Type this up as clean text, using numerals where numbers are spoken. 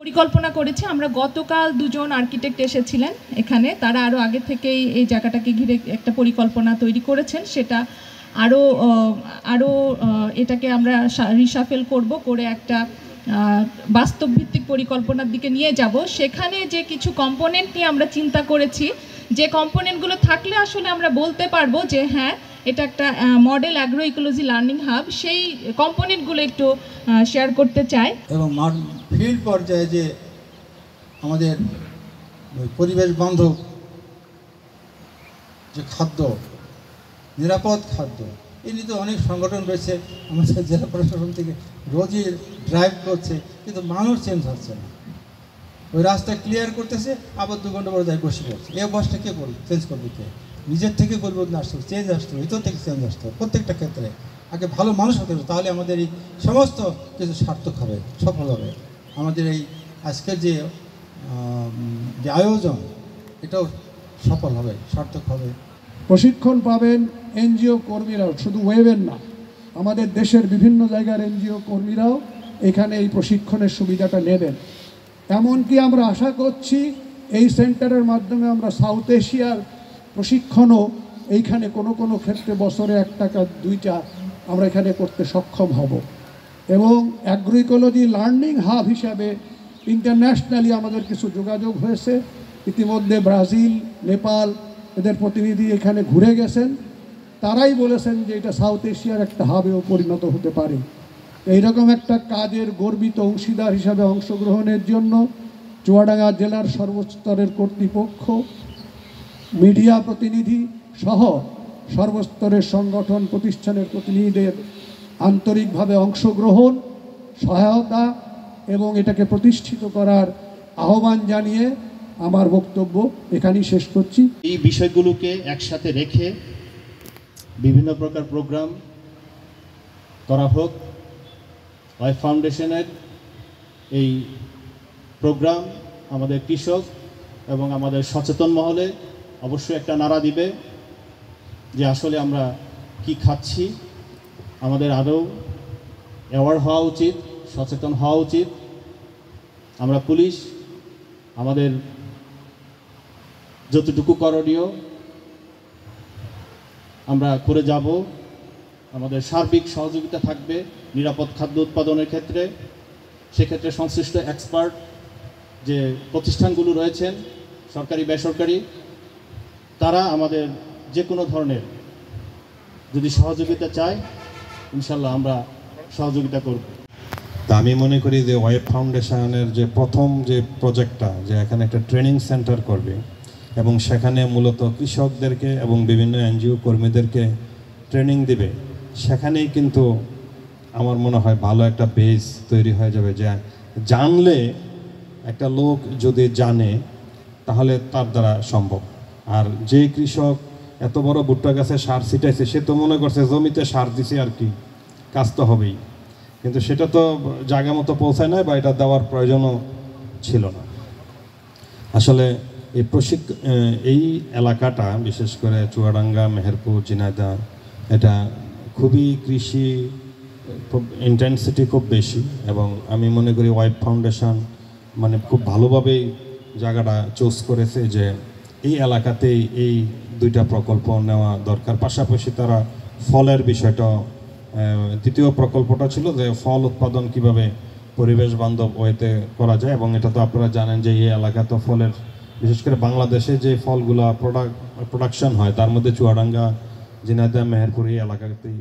পরিকল্পনা করেছি আমরা। গতকাল দুজন আর্কিটেক্ট এসেছিলেন এখানে, তারা আরও আগে থেকেই এই জায়গাটাকে ঘিরে একটা পরিকল্পনা তৈরি করেছেন। সেটা আরও এটাকে আমরা রিশাফেল করে একটা বাস্তবভিত্তিক পরিকল্পনার দিকে নিয়ে যাব। সেখানে যে কিছু কম্পোনেন্ট নিয়ে আমরা চিন্তা করেছি, যে কম্পোনেন্টগুলো থাকলে আসলে আমরা বলতে পারবো যে হ্যাঁ এটা একটা model agro ecology learning hub, সেই কম্পোনেন্টগুলো একটু শেয়ার করতে চাই। এবং ফিল্ড পর্যায়ে যে আমাদের পরিবেশ বান্ধব যে খাদ্য, নিরাপদ খাদ্য, এই নিয়ে তো অনেক সংগঠন রয়েছে আমাদের জেলা প্রশাসন থেকে রোজই ড্রাইভ করছে, কিন্তু মানুষ চেঞ্জ হচ্ছে না। ওই রাস্তা ক্লিয়ার করতেছে, আবার 2 ঘন্টা পরে যাই বসে পড়ছে। এই অভ্যাসটা কে করবে? চেঞ্জ করবে কে? নিজের থেকে পরিবর্তন আসতে হবে, চেঞ্জ আসতে হবে, ভিতর থেকে চেঞ্জ আসতে হবে। প্রত্যেকটা ক্ষেত্রে আগে ভালো মানুষ হতে হবে, তাহলে আমাদের এই সমস্ত কিছু সার্থক হবে, সফল হবে। আমাদের এই আজকের যে আয়োজন, এটাও সফল হবে, সার্থক হবে। প্রশিক্ষণ পাবেন এনজিও কর্মীরাও, শুধু ওয়েবের না, আমাদের দেশের বিভিন্ন জায়গার এনজিও কর্মীরাও এখানে এই প্রশিক্ষণের সুবিধাটা নেবেন। এমনকি আমরা আশা করছি এই সেন্টারের মাধ্যমে আমরা সাউথ এশিয়ার প্রশিক্ষণও এইখানে কোনো ক্ষেত্রে বছরে 1 টাকা 2টা আমরা এখানে করতে সক্ষম হব। এবং অ্যাগ্রো ইকোলজি লার্নিং হাব হিসাবে ইন্টারন্যাশনালি আমাদের কিছু যোগাযোগ হয়েছে। ইতিমধ্যে ব্রাজিল, নেপাল এদের প্রতিনিধি এখানে ঘুরে গেছেন, তারাই বলেছেন যে এটা সাউথ এশিয়ার একটা হাবেও পরিণত হতে পারে। এইরকম একটা কাজের গর্বিত অংশীদার হিসাবে অংশগ্রহণের জন্য চুয়াডাঙ্গা জেলার সর্বস্তরের কর্তৃপক্ষ, মিডিয়া প্রতিনিধি সহ সর্বস্তরের সংগঠন প্রতিষ্ঠানের প্রতিনিধিদের আন্তরিকভাবে অংশগ্রহণ, সহায়তা এবং এটাকে প্রতিষ্ঠিত করার আহ্বান জানিয়ে আমার বক্তব্য এখানেই শেষ করছি। এই বিষয়গুলোকে একসাথে রেখে বিভিন্ন প্রকার প্রোগ্রাম করা হোক। ওয়াইফ ফাউন্ডেশনের এই প্রোগ্রাম আমাদের কৃষক এবং আমাদের সচেতন মহলে অবশ্যই একটা নাড়া দিবে যে আসলে আমরা কি খাচ্ছি। আমাদের আরও অ্যাওয়ার হওয়া উচিত, সচেতন হওয়া উচিত। আমরা পুলিশ আমাদের যতটুকু করণীয় আমরা করে যাব। আমাদের সার্বিক সহযোগিতা থাকবে নিরাপদ খাদ্য উৎপাদনের ক্ষেত্রে। সেক্ষেত্রে সংশ্লিষ্ট এক্সপার্ট যে প্রতিষ্ঠানগুলো রয়েছেন, সরকারি বেসরকারি, তারা আমাদের যে কোনো ধরনের যদি সহযোগিতা চায়, ইনশাল্লাহ আমরা সহযোগিতা করব। তা আমি মনে করি যে ওয়াইফ ফাউন্ডেশনের যে প্রথম যে প্রজেক্টটা, যে এখানে একটা ট্রেনিং সেন্টার করবে এবং সেখানে মূলত কৃষকদেরকে এবং বিভিন্ন এনজিও কর্মীদেরকে ট্রেনিং দিবে, সেখানেই কিন্তু আমার মনে হয় ভালো একটা বেস তৈরি হয়ে যাবে। যে জানলে একটা লোক যদি জানে তাহলে তার দ্বারা সম্ভব। আর যে কৃষক এত বড় ভুট্টা গাছে সার ছিটাইছে, সে তো মনে করছে জমিতে সার দিছে আর কি, কাজ তো হবেই, কিন্তু সেটা তো জায়গা মতো পৌঁছায় না বা এটা দেওয়ার প্রয়োজনও ছিল না। আসলে এই এলাকাটা, বিশেষ করে চুয়াডাঙ্গা, মেহেরপুর, ঝিনাইদহ, এটা খুবই কৃষি ইন্টেন্সিটি খুব বেশি। এবং আমি মনে করি ওয়াইফ ফাউন্ডেশন মানে খুব ভালোভাবেই জায়গাটা চুজ করেছে যে এই এলাকাতেই এই 2টা প্রকল্প নেওয়া দরকার। পাশাপাশি তারা ফলের বিষয়টা, দ্বিতীয় প্রকল্পটা ছিল যে ফল উৎপাদন কিভাবে পরিবেশ বান্ধব ওয়েতে করা যায়। এবং এটা তো আপনারা জানেন যে এই এলাকা তো ফলের, বিশেষ করে বাংলাদেশে যে ফলগুলা প্রোডাকশন হয় তার মধ্যে চুয়াডাঙ্গা, ঝিনাইদহ, মেহেরপুর এই এলাকাতেই